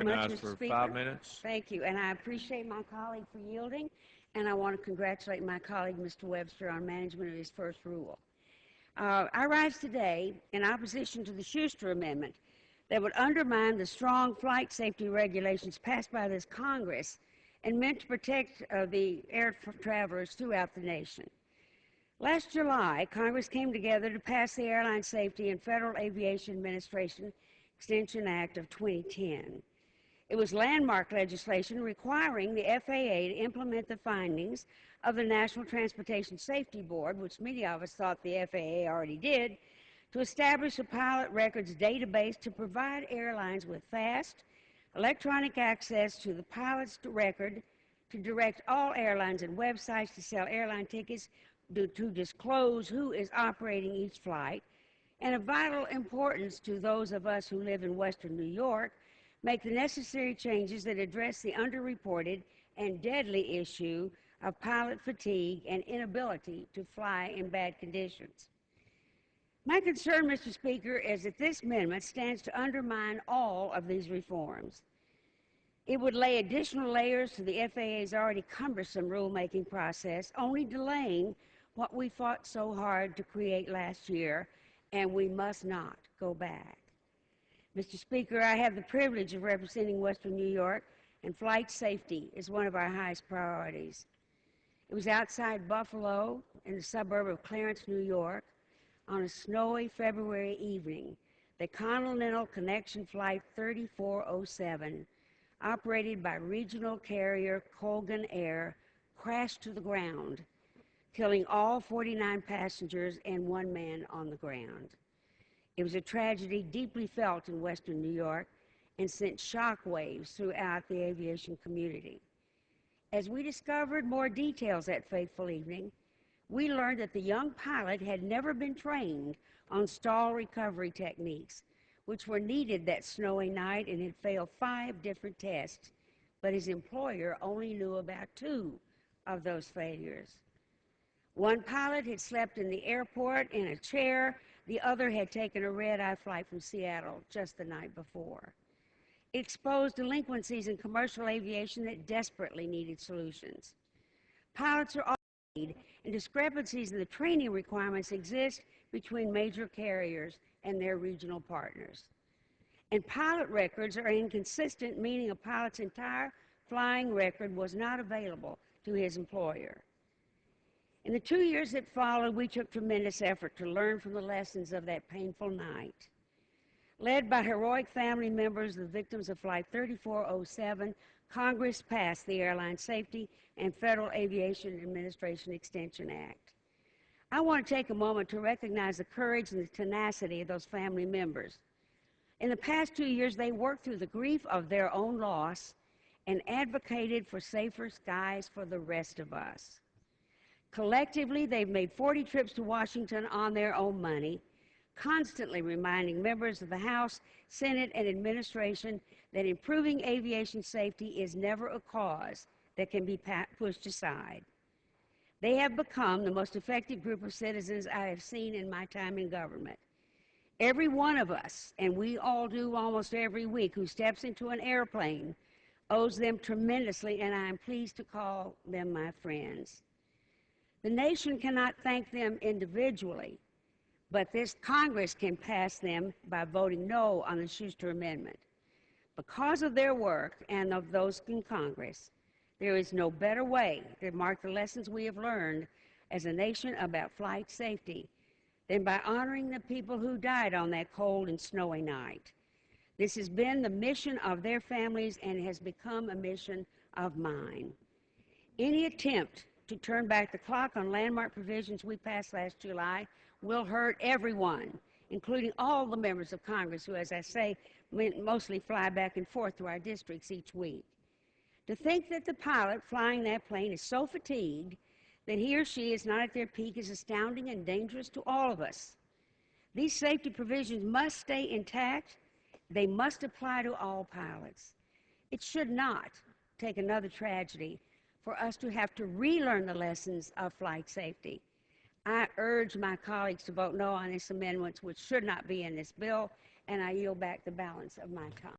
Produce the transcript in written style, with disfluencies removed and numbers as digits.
much, recognized Mr. for Speaker. 5 minutes. Thank you, and I appreciate my colleague for yielding, and I want to congratulate my colleague, Mr. Webster, on management of his first rule. I rise today in opposition to the Schuster Amendment that would undermine the strong flight safety regulations passed by this Congress and meant to protect the air travelers throughout the nation. Last July, Congress came together to pass the Airline Safety and Federal Aviation Administration Extension Act of 2010. It was landmark legislation requiring the FAA to implement the findings of the National Transportation Safety Board, which many of us thought the FAA already did, to establish a pilot records database to provide airlines with fast, electronic access to the pilot's record, to direct all airlines and websites to sell airline tickets, to disclose who is operating each flight, and of vital importance to those of us who live in Western New York, make the necessary changes that address the underreported and deadly issue of pilot fatigue and inability to fly in bad conditions. My concern, Mr. Speaker, is that this amendment stands to undermine all of these reforms. It would lay additional layers to the FAA's already cumbersome rulemaking process, only delaying what we fought so hard to create last year, and we must not go back. Mr. Speaker, I have the privilege of representing Western New York, and flight safety is one of our highest priorities. It was outside Buffalo, in the suburb of Clarence, New York, on a snowy February evening that Continental Connection Flight 3407, operated by regional carrier Colgan Air, crashed to the ground, killing all 49 passengers and one man on the ground. It was a tragedy deeply felt in Western New York and sent shockwaves throughout the aviation community. As we discovered more details that fateful evening, we learned that the young pilot had never been trained on stall recovery techniques, which were needed that snowy night, and had failed 5 different tests, but his employer only knew about 2 of those failures. One pilot had slept in the airport in a chair. The other had taken a red-eye flight from Seattle just the night before. It exposed delinquencies in commercial aviation that desperately needed solutions. Pilots are all paid, and discrepancies in the training requirements exist between major carriers and their regional partners. And pilot records are inconsistent, meaning a pilot's entire flying record was not available to his employer. In the 2 years that followed, we took tremendous effort to learn from the lessons of that painful night. Led by heroic family members of the victims of Flight 3407, Congress passed the Airline Safety and Federal Aviation Administration Extension Act. I want to take a moment to recognize the courage and the tenacity of those family members. In the past 2 years, they worked through the grief of their own loss and advocated for safer skies for the rest of us. Collectively, they've made 40 trips to Washington on their own money, constantly reminding members of the House, Senate, and administration that improving aviation safety is never a cause that can be pushed aside. They have become the most effective group of citizens I have seen in my time in government. Every one of us, and we all do almost every week, who steps into an airplane owes them tremendously, and I am pleased to call them my friends. The nation cannot thank them individually, but this Congress can pass them by voting no on the Schuster Amendment. Because of their work and of those in Congress, there is no better way to mark the lessons we have learned as a nation about flight safety than by honoring the people who died on that cold and snowy night. This has been the mission of their families and has become a mission of mine. Any attempt to turn back the clock on landmark provisions we passed last July will hurt everyone, including all the members of Congress who, as I say, mostly fly back and forth to our districts each week. To think that the pilot flying that plane is so fatigued that he or she is not at their peak is astounding and dangerous to all of us. These safety provisions must stay intact. They must apply to all pilots. It should not take another tragedy for us to have to relearn the lessons of flight safety. I urge my colleagues to vote no on this amendment, which should not be in this bill, and I yield back the balance of my time.